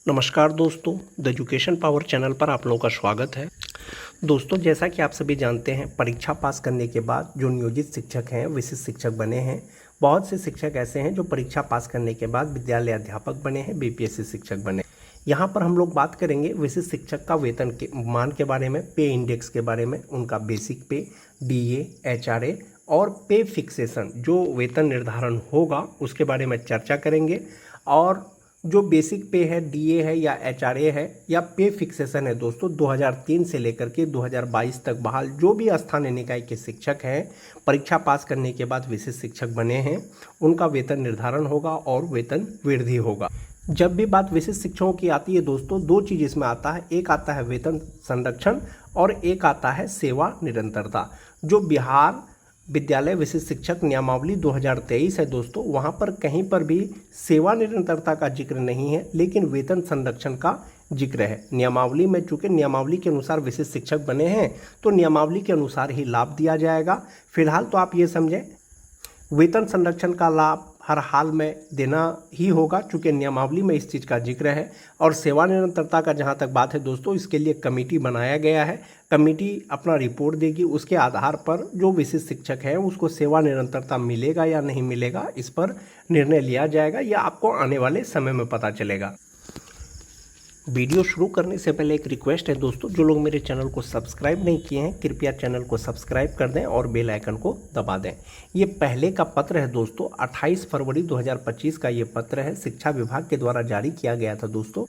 नमस्कार दोस्तों, the education power channel पर आप लोगों का स्वागत है। दोस्तों, जैसा कि आप सभी जानते हैं, परीक्षा पास करने के बाद जो नियोजित शिक्षक हैं, विशिष्ट शिक्षक बने हैं। बहुत से शिक्षक ऐसे हैं जो परीक्षा पास करने के बाद विद्यालय अध्यापक बने हैं, बीपीएससी शिक्षक बने। यहाँ पर हम लोग बात करेंगे विशिष्ट शिक्षक का वेतन के मान के बारे में, पे इंडेक्स के बारे में, उनका बेसिक पे, डीए, एचआरए और पे फिक्सेशन जो वेतन निर्धारण होगा उसके बारे में चर्चा करेंगे। और जो बेसिक पे है, डीए है या एचआरए है या पे फिक्सेशन है दोस्तों, 2003 से लेकर के 2022 तक बहाल जो भी स्थानीय निकाय के शिक्षक हैं, परीक्षा पास करने के बाद विशिष्ट शिक्षक बने हैं, उनका वेतन निर्धारण होगा और वेतन वृद्धि होगा। जब भी बात विशिष्ट शिक्षकों की आती है दोस्तों, दो चीज़ इसमें आता है। एक आता है वेतन संरक्षण और एक आता है सेवा निरंतरता। जो बिहार विद्यालय विशिष्ट शिक्षक नियमावली 2023 है दोस्तों, वहाँ पर कहीं पर भी सेवा निरंतरता का जिक्र नहीं है, लेकिन वेतन संरक्षण का जिक्र है। नियमावली में चूंकि नियमावली के अनुसार विशिष्ट शिक्षक बने हैं तो नियमावली के अनुसार ही लाभ दिया जाएगा। फिलहाल तो आप ये समझें, वेतन संरक्षण का लाभ हर हाल में देना ही होगा चूँकि नियमावली में इस चीज़ का जिक्र है। और सेवा निरंतरता का जहाँ तक बात है दोस्तों, इसके लिए कमेटी बनाया गया है। कमेटी अपना रिपोर्ट देगी, उसके आधार पर जो विशिष्ट शिक्षक है उसको सेवा निरंतरता मिलेगा या नहीं मिलेगा, इस पर निर्णय लिया जाएगा। यह आपको आने वाले समय में पता चलेगा। वीडियो शुरू करने से पहले एक रिक्वेस्ट है दोस्तों, जो लोग मेरे चैनल को सब्सक्राइब नहीं किए हैं कृपया चैनल को सब्सक्राइब कर दें और बेल आइकन को दबा दें। ये पहले का पत्र है दोस्तों, 28 फरवरी 2025 का ये पत्र है, शिक्षा विभाग के द्वारा जारी किया गया था दोस्तों।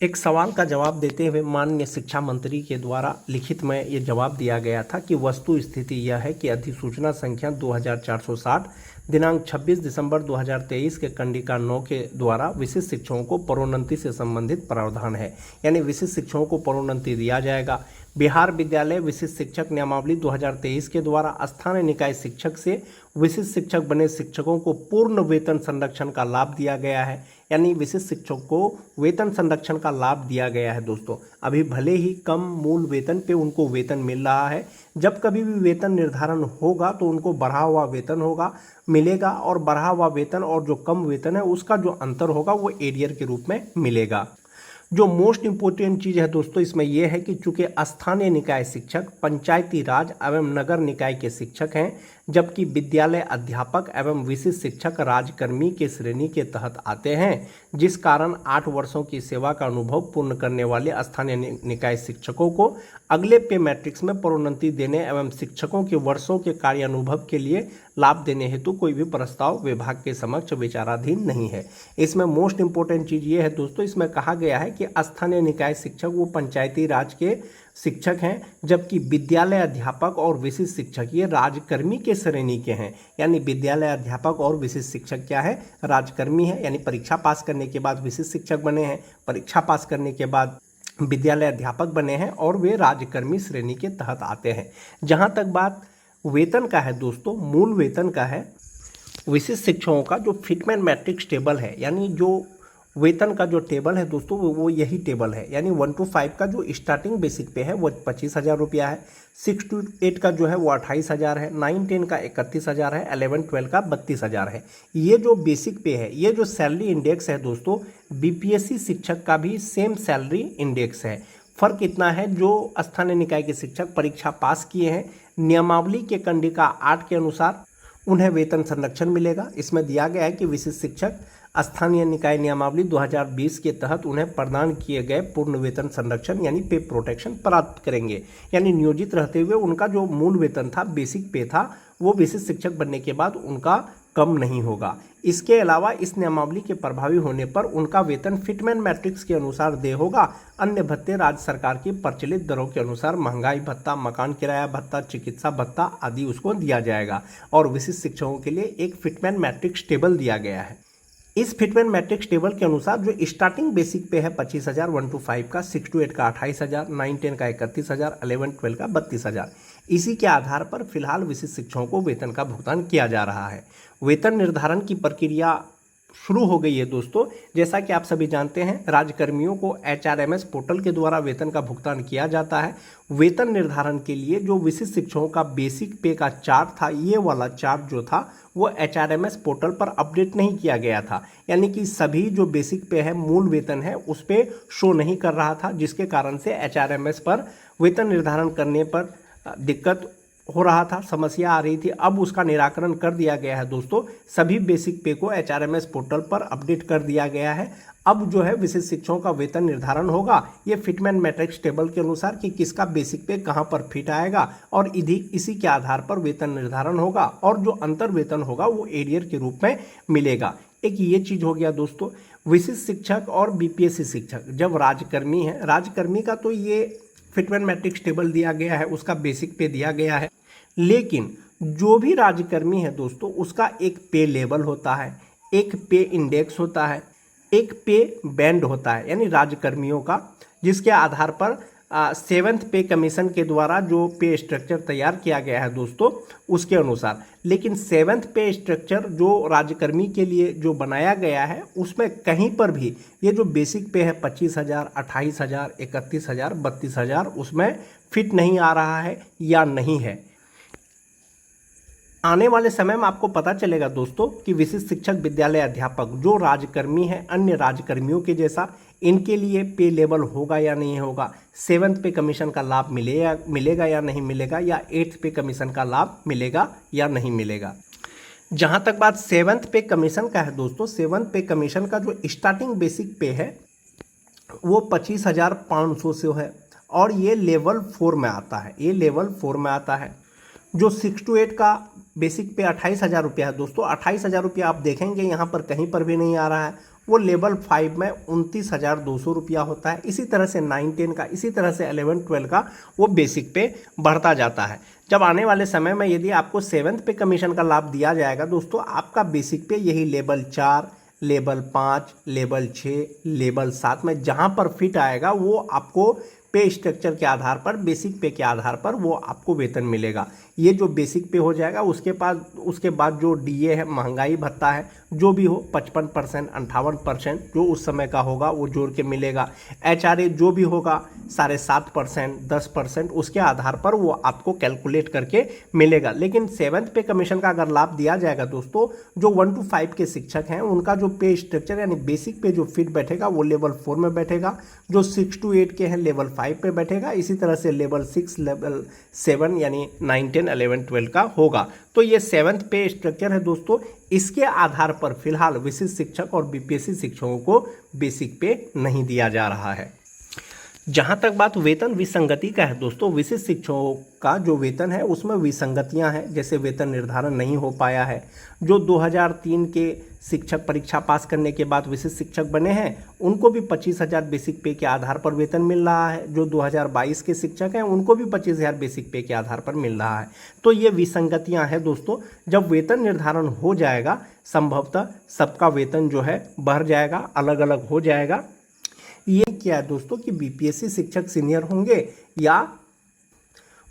एक सवाल का जवाब देते हुए माननीय शिक्षा मंत्री के द्वारा लिखित में ये जवाब दिया गया था कि वस्तु स्थिति यह है कि अधिसूचना संख्या 2460 दिनांक 26 दिसंबर 2023 के कंडिका 9 के द्वारा विशिष्ट शिक्षकों को प्रोन्नति से संबंधित प्रावधान है, यानी विशिष्ट शिक्षकों को प्रोन्नति दिया जाएगा। बिहार विद्यालय विशिष्ट शिक्षक नियमावली 2023 के द्वारा स्थानीय निकाय शिक्षक से विशिष्ट शिक्षक बने शिक्षकों को पूर्ण वेतन संरक्षण का लाभ दिया गया है, यानी विशिष्ट शिक्षक को वेतन संरक्षण का लाभ दिया गया है दोस्तों। अभी भले ही कम मूल वेतन पे उनको वेतन मिल रहा है, जब कभी भी वेतन निर्धारण होगा तो उनको बढ़ा हुआ वेतन होगा मिलेगा, और बढ़ा हुआ वेतन और जो कम वेतन है उसका जो अंतर होगा वो एरियर के रूप में मिलेगा। जो मोस्ट इम्पोर्टेंट चीज़ है दोस्तों इसमें यह है कि चूंकि स्थानीय निकाय शिक्षक पंचायती राज एवं नगर निकाय के शिक्षक हैं, जबकि विद्यालय अध्यापक एवं विशिष्ट शिक्षक राजकर्मी के श्रेणी के तहत आते हैं, जिस कारण 8 वर्षों की सेवा का अनुभव पूर्ण करने वाले स्थानीय निकाय शिक्षकों को अगले पे मैट्रिक्स में प्रोन्नति देने एवं शिक्षकों के वर्षों के कार्यानुभव के लिए लाभ देने हेतु कोई भी प्रस्ताव विभाग के समक्ष विचाराधीन नहीं है। इसमें मोस्ट इंपोर्टेंट चीज़ ये है दोस्तों, इसमें कहा गया है कि स्थानीय निकाय शिक्षक वो पंचायती राज के शिक्षक हैं, जबकि विद्यालय अध्यापक और विशिष्ट शिक्षक ये राजकर्मी के श्रेणी के हैं। यानी विद्यालय अध्यापक और विशिष्ट शिक्षक क्या है, राजकर्मी है, यानी परीक्षा पास करने के बाद विशिष्ट शिक्षक बने हैं, परीक्षा पास करने के बाद विद्यालय अध्यापक बने हैं और वे राजकर्मी श्रेणी के तहत आते हैं। जहाँ तक बात वेतन का है दोस्तों, मूल वेतन का है, विशिष्ट शिक्षकों का जो फिटमेंट मैट्रिक्स टेबल है, यानी जो वेतन का जो टेबल है दोस्तों वो यही टेबल है। यानी 1 to 5 का जो स्टार्टिंग बेसिक पे है वो 25,000 रुपया है, 6 to 8 का जो है वो 28,000 है, 9-10 का 31,000 है, 11-12 का 32,000 है। ये जो बेसिक पे है, ये जो सैलरी इंडेक्स है दोस्तों, बीपीएससी शिक्षक का भी सेम सैलरी इंडेक्स है। फर्क इतना है, जो स्थानीय निकाय के शिक्षक परीक्षा पास किए हैं, नियमावली के कंडिका 8 के अनुसार उन्हें वेतन संरक्षण मिलेगा। इसमें दिया गया है कि विशिष्ट शिक्षक स्थानीय निकाय नियमावली 2020 के तहत उन्हें प्रदान किए गए पूर्ण वेतन संरक्षण यानी पे प्रोटेक्शन प्राप्त करेंगे। यानी नियोजित रहते हुए उनका जो मूल वेतन था, बेसिक पे था, वो विशिष्ट शिक्षक बनने के बाद उनका कम नहीं होगा। इसके अलावा इस नियमावली के प्रभावी होने पर उनका वेतन फिटमेंट मैट्रिक्स के अनुसार देय होगा। अन्य भत्ते राज्य सरकार की प्रचलित दरों के अनुसार महंगाई भत्ता, मकान किराया भत्ता, चिकित्सा भत्ता आदि उसको दिया जाएगा। और विशिष्ट शिक्षकों के लिए एक फिटमेंट मैट्रिक्स टेबल दिया गया है। इस फिटमेंट मैट्रिक्स टेबल के अनुसार जो स्टार्टिंग बेसिक पे है 25,000, 1 to 5 का, 6 to 8 का 28,000, 9-10 का 31,000, 11-12 का 32,000, इसी के आधार पर फिलहाल विशिष्ट शिक्षकों को वेतन का भुगतान किया जा रहा है। वेतन निर्धारण की प्रक्रिया शुरू हो गई है दोस्तों। जैसा कि आप सभी जानते हैं, राज्यकर्मियों को HRMS पोर्टल के द्वारा वेतन का भुगतान किया जाता है। वेतन निर्धारण के लिए जो विशिष्ट शिक्षकों का बेसिक पे का चार्ट था, ये वाला चार्ट जो था वो HRMS पोर्टल पर अपडेट नहीं किया गया था, यानी कि सभी जो बेसिक पे है, मूल वेतन है, उस पर शो नहीं कर रहा था, जिसके कारण से HRMS पर वेतन निर्धारण करने पर दिक्कत हो रहा था, समस्या आ रही थी। अब उसका निराकरण कर दिया गया है दोस्तों। सभी बेसिक पे को HRMS पोर्टल पर अपडेट कर दिया गया है। अब जो है विशिष्ट शिक्षकों का वेतन निर्धारण होगा ये फिटमैन मैट्रिक्स टेबल के अनुसार कि किसका बेसिक पे कहां पर फिट आएगा, और इसी के आधार पर वेतन निर्धारण होगा, और जो अंतर वेतन होगा वो एरियर के रूप में मिलेगा। एक ये चीज हो गया दोस्तों। विशिष्ट शिक्षक और BPSC शिक्षक जब राज्यकर्मी है, राज्यकर्मी का तो ये फिटमैन मैट्रिक्स टेबल दिया गया है, उसका बेसिक पे दिया गया है, लेकिन जो भी राज्यकर्मी है दोस्तों उसका एक पे लेवल होता है, एक पे इंडेक्स होता है, एक पे बैंड होता है, यानी राज्यकर्मियों का, जिसके आधार पर 7th पे कमीशन के द्वारा जो पे स्ट्रक्चर तैयार किया गया है दोस्तों उसके अनुसार। लेकिन 7th पे स्ट्रक्चर जो राज्यकर्मी के लिए जो बनाया गया है उसमें कहीं पर भी ये जो बेसिक पे है 25,000, 28,000, 31,000, 32,000 उसमें फिट नहीं आ रहा है या नहीं है। आने वाले समय में आपको पता चलेगा दोस्तों कि विशिष्ट शिक्षक, विद्यालय अध्यापक जो राज्यकर्मी हैं, अन्य राज्यकर्मियों के जैसा, इनके लिए पे लेवल होगा या नहीं होगा, 7th पे कमीशन का लाभ मिलेगा या नहीं मिलेगा, या 8th पे कमीशन का लाभ मिलेगा या नहीं मिलेगा। जहां तक बात 7th पे कमीशन का है दोस्तों, 7th पे कमीशन का जो स्टार्टिंग बेसिक पे है वो 25,500 से है, और ये लेवल 4 में आता है, ये लेवल 4 में आता है। जो 6 to 8 का बेसिक पे 28,000 रुपया है दोस्तों, 28,000 रुपया आप देखेंगे यहाँ पर कहीं पर भी नहीं आ रहा है, वो लेवल 5 में 29,200 रुपया होता है। इसी तरह से 9-10 का, इसी तरह से 11-12 का वो बेसिक पे बढ़ता जाता है। जब आने वाले समय में यदि आपको 7th पे कमीशन का लाभ दिया जाएगा दोस्तों, आपका बेसिक पे यही लेवल 4, लेवल 5, लेवल 6, लेवल 7 में जहाँ पर फिट आएगा वो आपको पे स्ट्रक्चर के आधार पर, बेसिक पे के आधार पर वो आपको वेतन मिलेगा। ये जो बेसिक पे हो जाएगा उसके बाद जो DA है, महंगाई भत्ता है, जो भी हो 55%, 58% जो उस समय का होगा वो जोड़ के मिलेगा। HRA जो भी होगा 7.5%, 10%, उसके आधार पर वो आपको कैलकुलेट करके मिलेगा। लेकिन 7th पे कमीशन का अगर लाभ दिया जाएगा दोस्तों, जो 1 to 5 के शिक्षक हैं उनका जो पे स्ट्रक्चर यानी बेसिक पे जो फिट बैठेगा वो लेवल 4 में बैठेगा, जो 6 to 8 के हैं लेवल 5 पे बैठेगा, इसी तरह से लेवल 6, लेवल 7 यानी 9, 10, 11, 12 का होगा। तो ये 7th पे स्ट्रक्चर है दोस्तों। इसके आधार पर फिलहाल विशिष्ट शिक्षक और BPSC शिक्षकों को बेसिक पे नहीं दिया जा रहा है। जहां तक बात वेतन विसंगति का है दोस्तों, विशिष्ट शिक्षकों का जो वेतन है उसमें विसंगतियां हैं, जैसे वेतन निर्धारण नहीं हो पाया है। जो 2003 के शिक्षक परीक्षा पास करने के बाद विशिष्ट शिक्षक बने हैं उनको भी 25,000 बेसिक पे के आधार पर वेतन मिल रहा है। जो 2022 के शिक्षक हैं उनको भी 25,000 बेसिक पे के आधार पर मिल रहा है। तो ये विसंगतियां हैं दोस्तों। जब वेतन निर्धारण हो जाएगा संभवतः सबका वेतन जो है बढ़ जाएगा, अलग अलग हो जाएगा। ये क्या है दोस्तों कि BPSC शिक्षक सीनियर होंगे या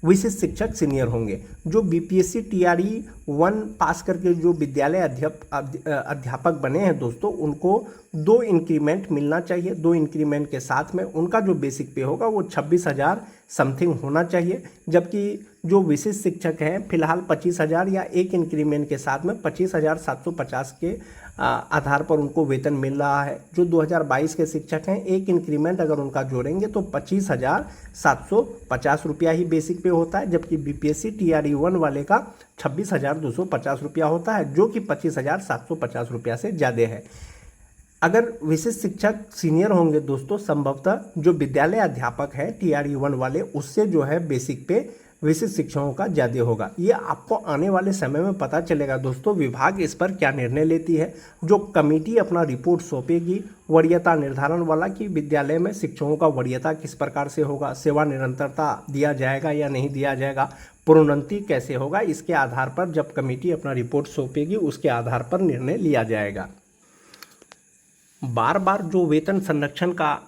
विशिष्ट शिक्षक सीनियर होंगे। जो BPSC TRE 1 पास करके जो विद्यालय अध्यापक बने हैं दोस्तों, उनको 2 इंक्रीमेंट मिलना चाहिए। 2 इंक्रीमेंट के साथ में उनका जो बेसिक पे होगा वो 26,000 समथिंग होना चाहिए। जबकि जो विशिष्ट शिक्षक हैं फिलहाल 25,000 या एक इंक्रीमेंट के साथ में 25,750 के आधार पर उनको वेतन मिल रहा है। जो 2022 के शिक्षक हैं एक इंक्रीमेंट अगर उनका जोड़ेंगे तो 25,750 रुपया ही बेसिक पे होता है, जबकि BPSC TRE 1 वाले का 26,250 रुपया होता है, जो कि 25,750 रुपया से ज़्यादा है। अगर विशिष्ट शिक्षक सीनियर होंगे दोस्तों, संभवतः जो विद्यालय अध्यापक है TRE 1 वाले, उससे जो है बेसिक पे विशिष्ट शिक्षकों का ज़्यादा होगा। ये आपको आने वाले समय में पता चलेगा दोस्तों, विभाग इस पर क्या निर्णय लेती है। जो कमेटी अपना रिपोर्ट सौंपेगी वरीयता निर्धारण वाला कि विद्यालय में शिक्षकों का वरीयता किस प्रकार से होगा, सेवा निरंतरता दिया जाएगा या नहीं दिया जाएगा, प्रोन्नति कैसे होगा, इसके आधार पर जब कमेटी अपना रिपोर्ट सौंपेगी उसके आधार पर निर्णय लिया जाएगा। बार बार जो वेतन संरक्षण का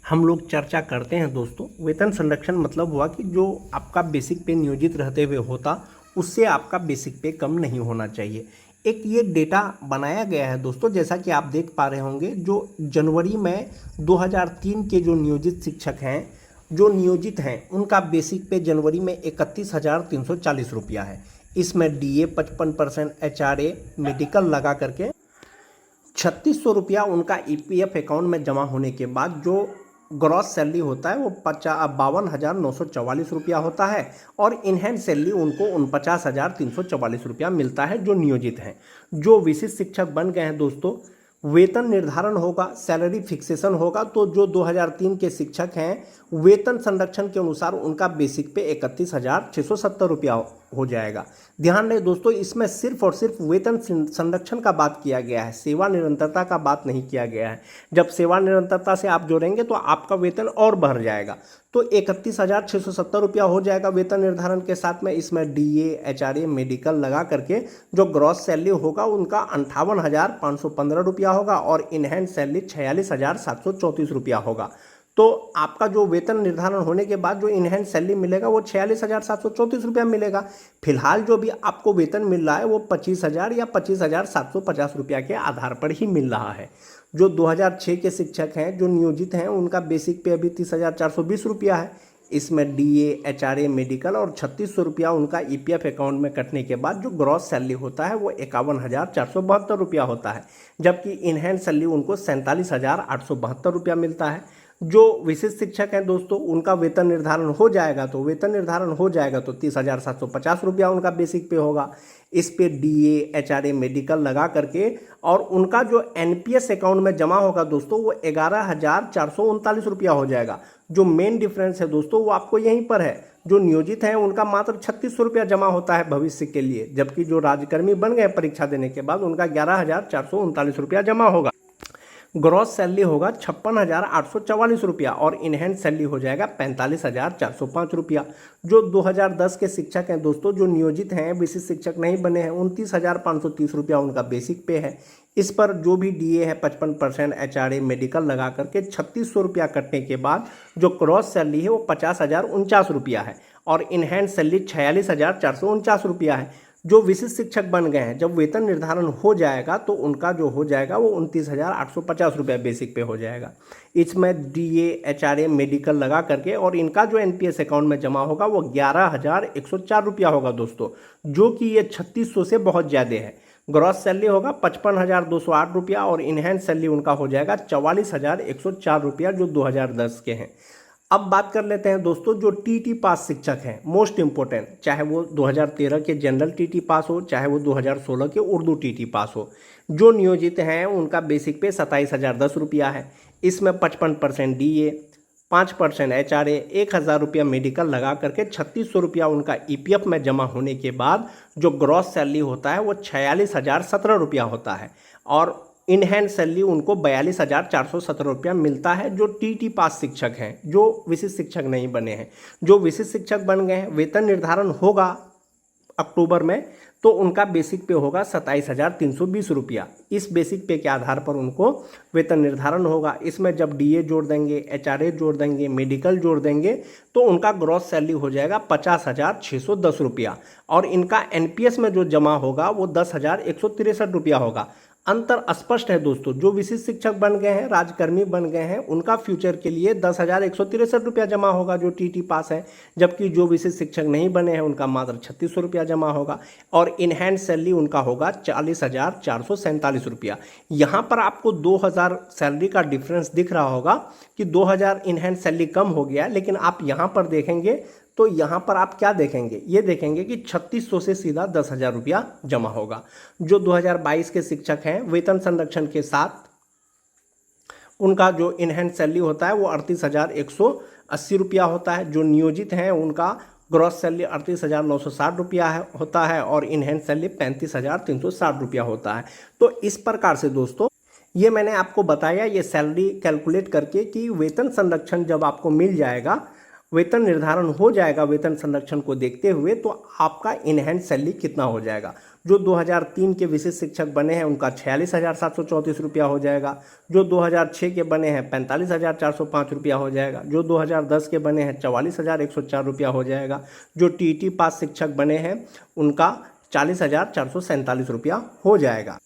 हम लोग चर्चा करते हैं दोस्तों, वेतन संरक्षण मतलब हुआ कि जो आपका बेसिक पे नियोजित रहते हुए होता उससे आपका बेसिक पे कम नहीं होना चाहिए। एक ये डेटा बनाया गया है दोस्तों, जैसा कि आप देख पा रहे होंगे, जो जनवरी में 2003 के जो नियोजित शिक्षक हैं, जो नियोजित हैं, उनका बेसिक पे जनवरी में 31,340 रुपया है। इसमें डीए 55%, एचआरए, मेडिकल लगा करके 3600 रुपया उनका ईपीएफ अकाउंट में जमा होने के बाद जो ग्रॉस सैलरी होता है वो 52,944 रुपया होता है, और इनहैंड सैलरी उनको 49,344 रुपया मिलता है जो नियोजित हैं। जो विशिष्ट शिक्षक बन गए हैं दोस्तों, वेतन निर्धारण होगा, सैलरी फिक्सेशन होगा। तो जो 2003 के शिक्षक हैं, वेतन संरक्षण के अनुसार उनका बेसिक पे 31,670 रुपया हो जाएगा। ध्यान रहे दोस्तों, इसमें सिर्फ और सिर्फ वेतन संरक्षण का बात किया गया है, सेवा निरंतरता का बात नहीं किया गया है। जब सेवा निरंतरता से आप जोड़ेंगे तो आपका वेतन और बढ़ जाएगा, तो 31,670 रुपया हो जाएगा वेतन निर्धारण के साथ में। इसमें डीए, एचआरए, मेडिकल लगा करके जो ग्रॉस सैलरी होगा उनका 58,515 रुपया होगा, और इनहैंड सैलरी 46,734 रुपया होगा। तो आपका जो वेतन निर्धारण होने के बाद जो इनहैंड सैलरी मिलेगा वो 46,734 रुपया मिलेगा। फिलहाल जो भी आपको वेतन मिल रहा है वो 25,000 या 25,750 रुपया के आधार पर ही मिल रहा है। जो 2006 के शिक्षक हैं, जो नियोजित हैं, उनका बेसिक पे अभी 30,420 रुपया है। इसमें डीए, एचआरए, मेडिकल और 3600 रुपया उनका ईपीएफ अकाउंट में कटने के बाद जो ग्रॉस सैलरी होता है वो 51,472 रुपया होता है, जबकि इनहैंड सैलरी उनको 47,872 रुपया मिलता है। जो विशिष्ट शिक्षक हैं दोस्तों, उनका वेतन निर्धारण हो जाएगा तो 30,750 रुपया उनका बेसिक पे होगा। इस पे डीए, एचआरए, मेडिकल लगा करके, और उनका जो एनपीएस अकाउंट में जमा होगा दोस्तों वो 11,439 रुपया हो जाएगा। जो मेन डिफरेंस है दोस्तों वो आपको यहीं पर है। जो नियोजित हैं उनका मात्र 3600 रुपया जमा होता है भविष्य के लिए, जबकि जो राज्यकर्मी बन गए परीक्षा देने के बाद उनका 11,439 रुपया जमा होगा। ग्रॉस सैलरी होगा 56,844 रुपया, और इनहैंड सैलरी हो जाएगा 45,405 रुपया। जो 2010 के शिक्षक हैं दोस्तों, जो नियोजित हैं, विशिष्ट शिक्षक नहीं बने हैं, 29,530 रुपया उनका बेसिक पे है। इस पर जो भी डीए है 55%, एचआरए, मेडिकल लगा करके 3600 रुपया कटने के बाद जो ग्रॉस सैलरी है वो 50,049 रुपया है, और इनहैंड सैलरी 46,449 रुपया है। जो विशिष्ट शिक्षक बन गए हैं, जब वेतन निर्धारण हो जाएगा तो उनका जो हो जाएगा वो 29,850 रुपया बेसिक पे हो जाएगा। इसमें डीए, एचआरए, मेडिकल लगा करके, और इनका जो एनपीएस अकाउंट में जमा होगा वो 11,104 रुपया होगा दोस्तों, जो कि ये 3600 से बहुत ज़्यादा है। ग्रॉस सैलरी होगा 55,208 रुपया, और इनहैंड सैलरी उनका हो जाएगा 44,104 रुपया, जो 2010 के हैं। अब बात कर लेते हैं दोस्तों, जो टीटी पास शिक्षक हैं, मोस्ट इंपोर्टेंट, चाहे वो 2013 के जनरल टीटी पास हो, चाहे वो 2016 के उर्दू टीटी पास हो। जो नियोजित हैं उनका बेसिक पे 27,010 रुपया है। इसमें 55% डीए, 5% एचआरए, 1,000 रुपया मेडिकल लगा करके 3600 रुपया उनका ईपीएफ में जमा होने के बाद जो ग्रॉस सैलरी होता है वो 46,017 रुपया होता है, और इनहैंड सैलरी उनको 42,417 रुपया मिलता है। जो टीटी पास शिक्षक हैं, जो विशिष्ट शिक्षक नहीं बने हैं। जो विशिष्ट शिक्षक बन गए हैं, वेतन निर्धारण होगा अक्टूबर में, तो उनका बेसिक पे होगा 27,320 रुपया। इस बेसिक पे के आधार पर उनको वेतन निर्धारण होगा। इसमें जब डीए जोड़ देंगे, एचआरए जोड़ देंगे, मेडिकल जोड़ देंगे, तो उनका ग्रॉस सैलरी हो जाएगा 50,610 रुपया, और इनका एनपीएस में जो जमा होगा वो 10,163 रुपया होगा। अंतर स्पष्ट है दोस्तों। जो विशिष्ट शिक्षक बन गए हैं, राजकर्मी बन गए हैं, उनका फ्यूचर के लिए 10,163 रुपया जमा होगा जो टीटी पास है, जबकि जो विशिष्ट शिक्षक नहीं बने हैं उनका मात्र 3600 रुपया जमा होगा, और इनहैंड सैलरी उनका होगा 40,447 रुपया। यहाँ पर आपको 2,000 सैलरी का डिफरेंस दिख रहा होगा कि 2,000 इनहैंड सैलरी कम हो गया, लेकिन आप यहाँ पर देखेंगे तो यहाँ पर आप क्या देखेंगे, ये देखेंगे कि 3600 से सीधा 10,000 रुपया जमा होगा। जो 2022 के शिक्षक हैं, वेतन संरक्षण के साथ उनका जो इनहैंड सैलरी होता है वो 38,180 रुपया होता है। जो नियोजित हैं उनका ग्रॉस सैलरी 38,960 रुपया होता है, और इनहैंड सैलरी 35,360 रुपया होता है। तो इस प्रकार से दोस्तों ये मैंने आपको बताया, ये सैलरी कैलकुलेट करके कि वेतन संरक्षण जब आपको मिल जाएगा, वेतन निर्धारण हो जाएगा वेतन संरक्षण को देखते हुए, तो आपका इनहैंड सैलरी कितना हो जाएगा। जो 2003 के विशिष्ट शिक्षक बने हैं उनका 46,734 रुपया हो जाएगा। जो 2006 के बने हैं 45,405 रुपया हो जाएगा। जो 2010 के बने हैं 44,104 रुपया हो जाएगा। जो टीटी पास शिक्षक बने हैं उनका 40,447 रुपया हो जाएगा।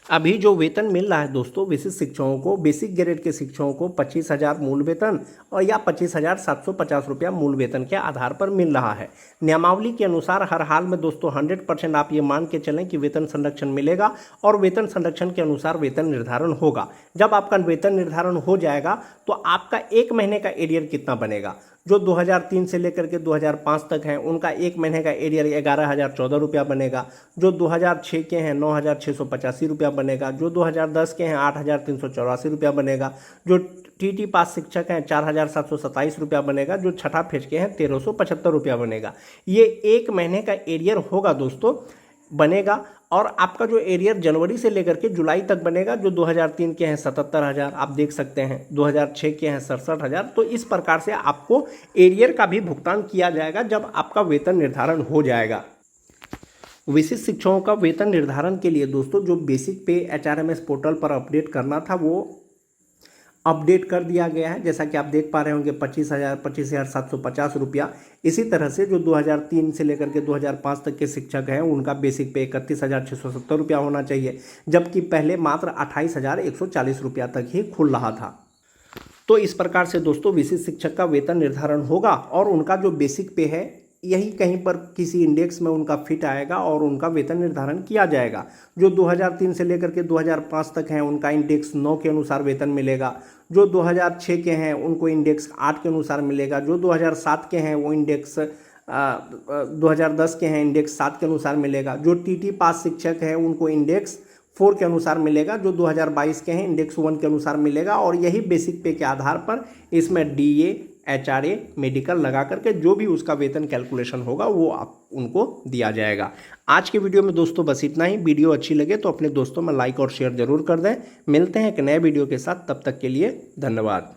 अभी जो वेतन मिल रहा है दोस्तों विशिष्ट शिक्षकों को, बेसिक ग्रेड के शिक्षकों को 25,000 मूल वेतन और या 25,750 रुपया मूल वेतन के आधार पर मिल रहा है। नियमावली के अनुसार हर हाल में दोस्तों 100% आप ये मान के चलें कि वेतन संरक्षण मिलेगा और वेतन संरक्षण के अनुसार वेतन निर्धारण होगा। जब आपका वेतन निर्धारण हो जाएगा तो आपका एक महीने का एरियर कितना बनेगा। जो 2003 से लेकर के 2005 तक हैं उनका एक महीने का एरियर 11,014 रुपया बनेगा। जो 2006 के हैं 9,685 रुपया बनेगा। जो 2010 के हैं 8,384 रुपया बनेगा। जो टीटी पास शिक्षक हैं 4,727 रुपया बनेगा। जो छठा फेज के हैं 1,375 रुपया बनेगा। ये एक महीने का एरियर होगा दोस्तों, बनेगा। और आपका जो एरियर जनवरी से लेकर के जुलाई तक बनेगा। जो 2003 के हैं 77,000 आप देख सकते हैं, 2006 के हैं 67,000। तो इस प्रकार से आपको एरियर का भी भुगतान किया जाएगा जब आपका वेतन निर्धारण हो जाएगा। विशिष्ट शिक्षकों का वेतन निर्धारण के लिए दोस्तों जो बेसिक पे HRMS पोर्टल पर अपडेट करना था वो अपडेट कर दिया गया है। जैसा कि आप देख पा रहे होंगे 25,750 रुपया। इसी तरह से जो 2003 से लेकर के 2005 तक के शिक्षक हैं उनका बेसिक पे 31,670 रुपया होना चाहिए, जबकि पहले मात्र 28,140 रुपया तक ही खुल रहा था। तो इस प्रकार से दोस्तों विशिष्ट शिक्षक का वेतन निर्धारण होगा और उनका जो बेसिक पे है यही कहीं पर किसी इंडेक्स में उनका फिट आएगा और उनका वेतन निर्धारण किया जाएगा। जो 2003 से लेकर के 2005 तक हैं उनका इंडेक्स 9 के अनुसार वेतन मिलेगा। जो 2006 के हैं उनको इंडेक्स 8 के अनुसार मिलेगा। जो 2007 के हैं वो इंडेक्स 2010 के हैं इंडेक्स 7 के अनुसार मिलेगा। जो टीटी पास शिक्षक हैं उनको इंडेक्स 4 के अनुसार मिलेगा। जो 2022 के हैं इंडेक्स 1 के अनुसार मिलेगा। और यही बेसिक पे के आधार पर इसमें DA HRA मेडिकल लगा करके जो भी उसका वेतन कैलकुलेशन होगा वो आप उनको दिया जाएगा। आज के वीडियो में दोस्तों बस इतना ही। वीडियो अच्छी लगे तो अपने दोस्तों में लाइक और शेयर जरूर कर दें। मिलते हैं एक नए वीडियो के साथ, तब तक के लिए धन्यवाद।